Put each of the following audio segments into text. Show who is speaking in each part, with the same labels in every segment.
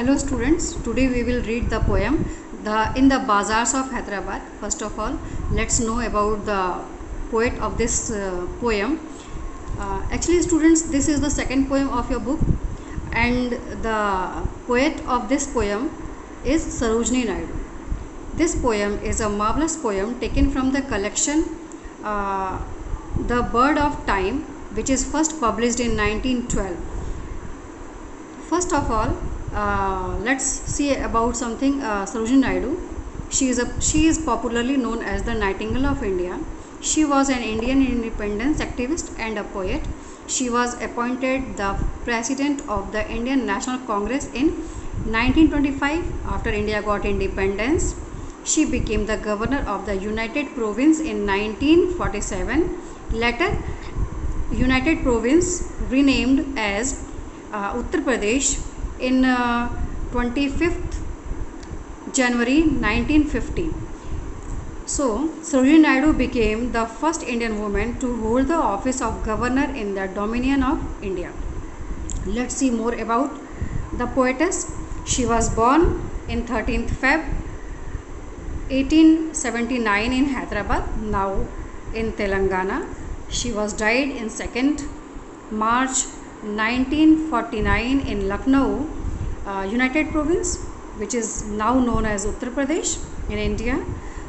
Speaker 1: Hello students, today we will read the poem In the Bazaars of Hyderabad. First of all, let's know about the poet of this poem. Actually students, this is the second poem of your book and the poet of this poem is Sarojini Naidu. This poem is a marvelous poem taken from the collection The Bird of Time, which is first published in 1912. First of all, let's see about something. Sarojini Naidu. She is popularly known as the Nightingale of India. She was an Indian independence activist and a poet. She was appointed the president of the Indian National Congress in 1925 after India got independence. She became the governor of the United Province in 1947. Later, United Province renamed as Uttar Pradesh in 25th January 1950. So, Sarojini Naidu became the first Indian woman to hold the office of governor in the Dominion of India. Let's see more about the poetess. She was born in 13th Feb 1879 in Hyderabad, now in Telangana. She was died in 2nd March 1949 in Lucknow, United Province, which is now known as Uttar Pradesh in India.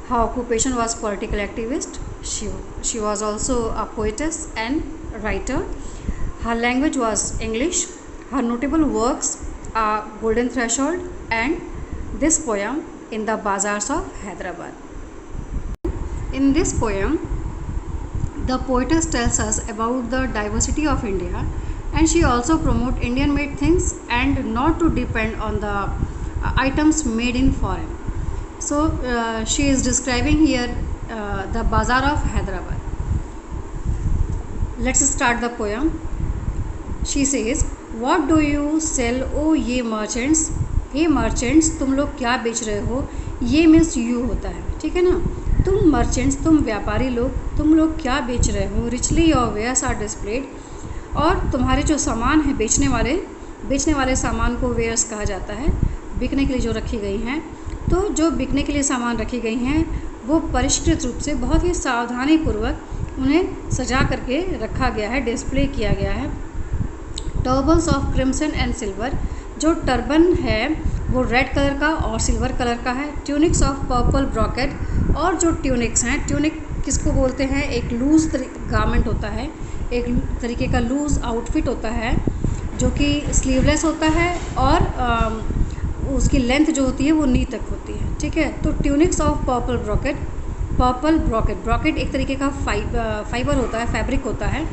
Speaker 1: Her occupation was political activist. She was also a poetess and writer. Her language was English. Her notable works are Golden Threshold and this poem In the Bazaars of Hyderabad. In this poem, the poetess tells us about the diversity of India, and she also promotes Indian made things and not to depend on the items made in foreign. So she is describing here the Bazaar of Hyderabad. Let's start the poem. She says, what do you sell, oh ye merchants? Hey merchants, तुम लोग क्या बेच रहे हो? ये means you होता है, ठीक है ना. तुम मर्चेंट्स, तुम व्यापारी लोग, तुम लोग क्या बेच रहे हो? Richly your wares are displayed. और तुम्हारे जो सामान है बेचने वाले सामान को वेयर्स कहा जाता है, बिकने के लिए जो रखी गई हैं. तो जो बिकने के लिए सामान रखी गई हैं वो परिष्कृत रूप से बहुत ही सावधानीपूर्वक उन्हें सजा करके रखा गया है, डिस्प्ले किया गया है. Turbans of crimson and silver, जो टर्बन है वो रेड कलर का और सिल्वर कलर का है. ट्यूनिक्स ऑफ पर्पल ब्रॉकेट, और जो ट्यूनिक्स हैं, ट्यूनिक किसको बोलते हैं? एक लूज गारमेंट होता है, एक तरीके का लूज आउटफिट होता है जो कि स्लीवलेस होता है और उसकी लेंथ जो होती है वो नी तक होती है, ठीक है. तो ट्यूनिक्स ऑफ पर्पल ब्रॉकेट एक तरीके का फाइबर होता है, फैब्रिक होता है.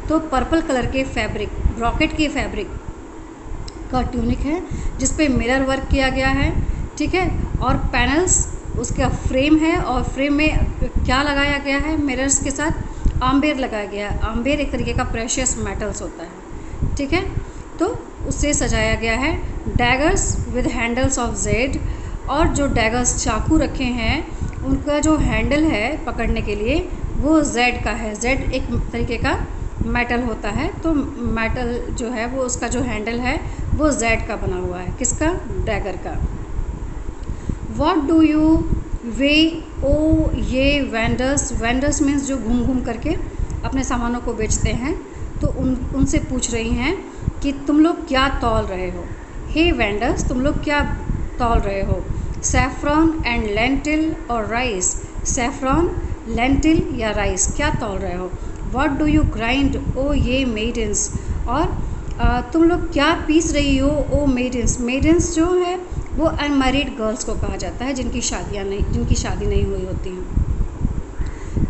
Speaker 1: तो पर्पल कलर के फैब्रिक, ब्रॉकेट के फैब्रिक का ट्यूनिक है जिस पे मिरर वर्क किया गया है, ठीक है. और पैनल्स उसका फ्रेम है और फ्रेम में क्या लगाया गया है? मिरर्स के साथ आम्बेर लगाया गया है. आम्बेर एक तरीके का प्रेशियस मेटल्स होता है, ठीक है. तो उससे सजाया गया है. Daggers with handles of Z, और जो डैगर्स चाकू रखे हैं उनका जो हैंडल है पकड़ने के लिए वो जेड का है. जेड एक तरीके का मेटल होता है, तो मेटल जो है वो उसका जो हैंडल है वो जेड का बना हुआ है. किसका? डैगर का. व्हाट डू यू वे ओ ये वेंडर्स मीन्स जो घूम घूम करके अपने सामानों को बेचते हैं. तो उनसे पूछ रही हैं कि तुम लोग क्या तौल रहे हो? हे वेंडर्स, तुम लोग क्या तौल रहे हो? सैफ्रॉन एंड लेंटिल और राइस, सैफ्रॉन, लेंटिल या राइस क्या तौल रहे हो? व्हाट डू यू ग्राइंड ओ ये मेडन्स, और तुम लोग क्या पीस रही हो ओ मेडन्स. मेडन्स जो है वो अनमैरिड गर्ल्स को कहा जाता है जिनकी शादी नहीं हुई होती हैं.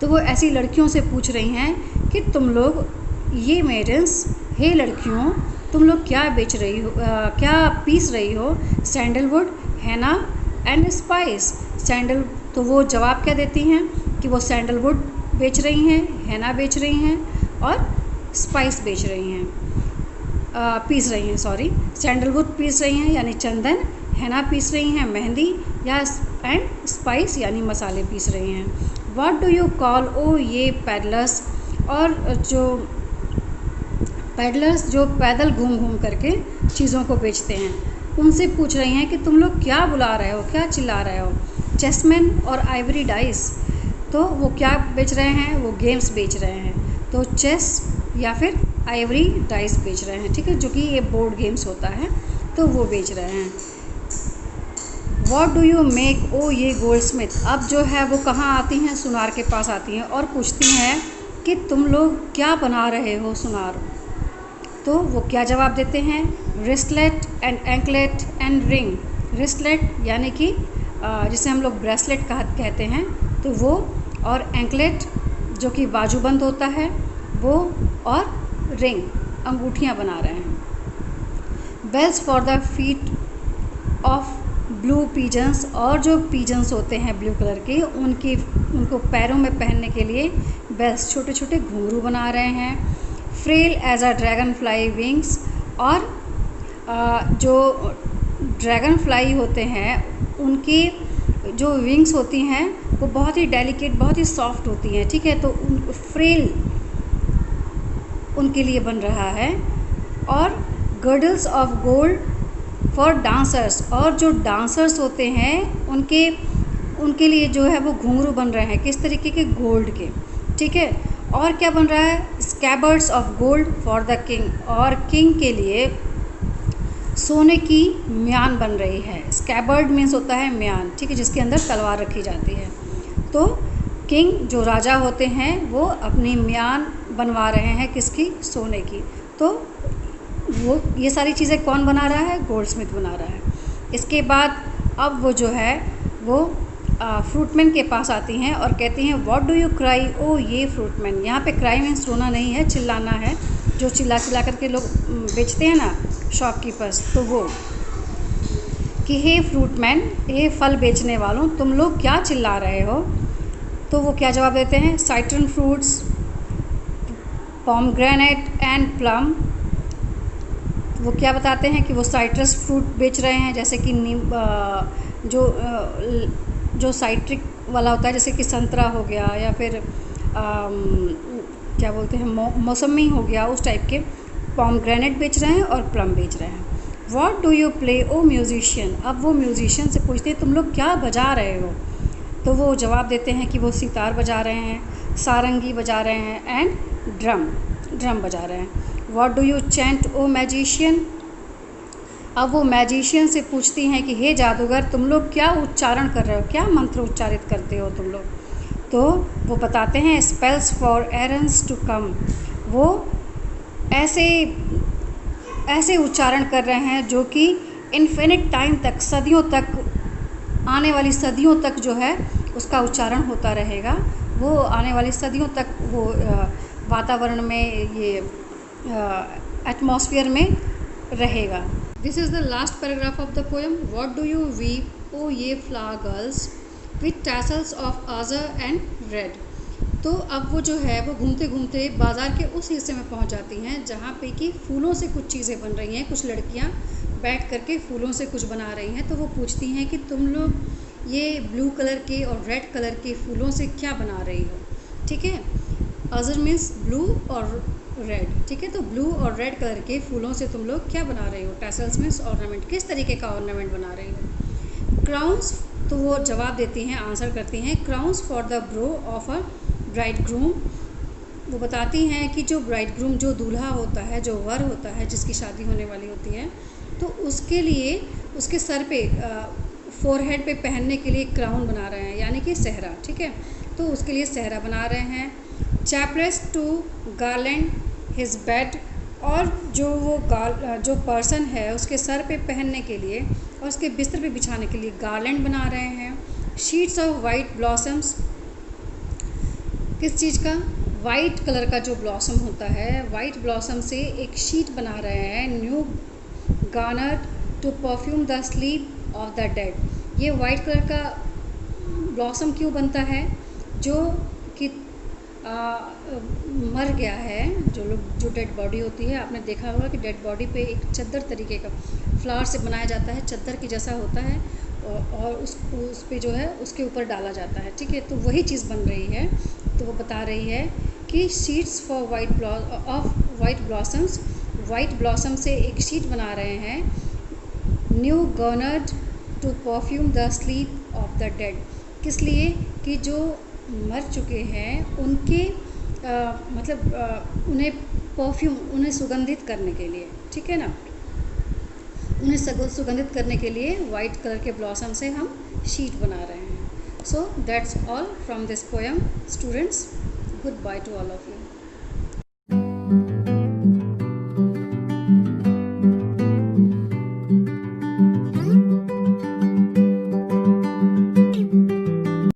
Speaker 1: तो वो ऐसी लड़कियों से पूछ रही हैं कि तुम लोग ये मेडन्स, हे लड़कियों, तुम लोग क्या बेच रही हो, क्या पीस रही हो? सैंडलवुड, हैना एंड स्पाइस. तो वो जवाब क्या देती हैं कि वो सैंडलवुड बेच रही हैं, हैना बेच रही हैं और स्पाइस बेच रही हैं, पीस रही हैं. सैंडलवुड पीस रही हैं यानी चंदन, हैना पीस रही हैं मेहंदी, या एंड स्पाइस यानी मसाले पीस रही हैं. व्हाट डू यू कॉल ओ ये पैडलर्स, और जो पैडलर्स जो पैदल घूम घूम करके चीज़ों को बेचते हैं. उनसे पूछ रही हैं कि तुम लोग क्या बुला रहे हो, क्या चिल्ला रहे हो। चेसमैन और आइवरी डाइस, तो वो क्या बेच रहे हैं, वो गेम्स बेच रहे हैं। तो चेस या फिर आइवरी डाइस बेच रहे हैं, ठीक है, जो कि ये बोर्ड गेम्स होता है, तो वो बेच रहे हैं। वॉट डू यू मेक ओ ये गोल्ड स्मिथ। अब जो है वो कहाँ आती हैं, सुनार के पास आती हैं और पूछती हैं कि तुम लोग क्या बना रहे हो सुनार। तो वो क्या जवाब देते हैं, रिस्टलेट एंड एंकलेट एंड रिंग। रिस्टलेट यानी कि जिसे हम लोग ब्रेसलेट कहते हैं, तो वो, और एंकलेट जो कि बाजूबंद होता है वो, और रिंग अंगूठियाँ बना रहे हैं। Bells for the feet of blue pigeons, और जो पीजन्स होते हैं ब्लू कलर के, उनको पैरों में पहनने के लिए बेल्स, छोटे छोटे घुंघरू बना रहे हैं। Frail as a dragonfly wings, और जो ड्रैगन फ्लाई होते हैं उनकी जो विंग्स होती हैं वो बहुत ही डेलिकेट, बहुत ही सॉफ्ट होती हैं, ठीक है, तो फ्रेल उनके लिए बन रहा है। और girdles of gold for dancers, और जो डांसर्स होते हैं उनके लिए जो है वो घुंघरू बन रहे हैं, किस तरीके के, गोल्ड के, ठीक है। और क्या बन रहा है, scabbards of gold for the king, और किंग के लिए सोने की म्यान बन रही है। स्कैबर्ड मीन्स होता है म्यान, ठीक है, जिसके अंदर तलवार रखी जाती है। तो किंग जो राजा होते हैं वो अपनी म्यान बनवा रहे हैं, किसकी, सोने की। तो वो ये सारी चीज़ें कौन बना रहा है, गोल्ड स्मिथ बना रहा है। इसके बाद अब वो जो है वो फ्रूटमैन के पास आती हैं और कहती हैं व्हाट डू यू क्राई ओ ये फ्रूटमैन। यहाँ पे क्राई मीन्स रोना नहीं है, चिल्लाना है, जो चिल्ला चिल्ला करके लोग बेचते हैं ना शॉपकीपर्स, तो वो कि हे फ्रूटमैन, हे फल बेचने वालों, तुम लोग क्या चिल्ला रहे हो। तो वो क्या जवाब देते हैं, साइट्रन फ्रूट्स, पोमग्रेनेट एंड प्लम। वो क्या बताते हैं कि वो साइट्रस फ्रूट बेच रहे हैं, जैसे कि जो साइट्रिक वाला होता है, जैसे कि संतरा हो गया या फिर क्या बोलते हैं, मौसमी हो गया, उस टाइप के। पोमग्रेनेट बेच रहे हैं और प्लम बेच रहे हैं। What do you play O musician. अब वो म्यूजिशियन से पूछते हैं तुम लोग क्या बजा रहे हो। तो वो जवाब देते हैं कि वो सितार बजा रहे हैं, सारंगी बजा रहे हैं, एंड ड्रम बजा रहे हैं। What do you chant O magician. अब वो मैजिशियन से पूछती हैं कि हे जादूगर, तुम लोग क्या उच्चारण कर रहे हो, क्या मंत्र उच्चारित करते हो तुम लोग। तो वो बताते हैं spells for Aaron's to come. वो ऐसे उच्चारण कर रहे हैं जो कि इन्फिनिट टाइम तक, सदियों तक, आने वाली सदियों तक जो है उसका उच्चारण होता रहेगा। वो आने वाली सदियों तक वो वातावरण में, ये एटमॉस्फेयर में रहेगा। This is the last paragraph of the poem. What do you weep O ye flower girls with tassels of azure and red. तो अब वो जो है वो घूमते घूमते बाज़ार के उस हिस्से में पहुंच जाती हैं जहाँ पे कि फूलों से कुछ चीज़ें बन रही हैं। कुछ लड़कियाँ बैठ करके फूलों से कुछ बना रही हैं। तो वो पूछती हैं कि तुम लोग ये ब्लू कलर के और रेड कलर के फूलों से क्या बना रही हो, ठीक है। अज़र मीन्स ब्लू और रेड, ठीक है। तो ब्लू और रेड कलर के फूलों से तुम लोग क्या बना रही हो। टैसल्स मीन्स ऑर्नामेंट, किस तरीके का ऑर्नामेंट बना रही हो। क्राउन्स, तो वो जवाब देती हैं, आंसर करती हैं, crowns for the bro of a bride groom. वो बताती हैं कि जो ब्राइड ग्रूम, जो दूल्हा होता है, जो वर होता है, जिसकी शादी होने वाली होती है, तो उसके लिए उसके सर पे, फोरहेड पे पहनने के लिए क्राउन बना रहे हैं, यानी कि सेहरा, ठीक है। तो उसके लिए सेहरा बना रहे हैं। Chaplets to garland his bed, और जो पर्सन है उसके सर पे पहनने के लिए और उसके बिस्तर पे बिछाने के लिए गार्लैंड बना रहे हैं। शीट्स ऑफ वाइट ब्लॉसम्स, किस चीज़ का, वाइट कलर का जो ब्लॉसम होता है, वाइट ब्लॉसम से एक शीट बना रहे हैं। New garner to perfume the sleep of the dead. ये वाइट कलर का ब्लॉसम क्यों बनता है, जो कि मर गया है, जो डेड बॉडी होती है, आपने देखा होगा कि डेड बॉडी पे एक चद्दर तरीके का फ्लावर से बनाया जाता है, चद्दर की जैसा होता है, और उस पे जो है उसके ऊपर डाला जाता है, ठीक है। तो वही चीज़ बन रही है। तो वो बता रही है कि sheets for white blossoms, white blossom से एक शीट बना रहे हैं। New garnered to perfume the sleep of the dead. किस लिए? कि जो मर चुके हैं उनके उन्हें परफ्यूम, उन्हें सुगंधित करने के लिए, ठीक है ना, उन्हें सुगंधित करने के लिए वाइट कलर के ब्लॉसम से हम शीट बना रहे हैं। So that's all from this poem students. Good by two all of you.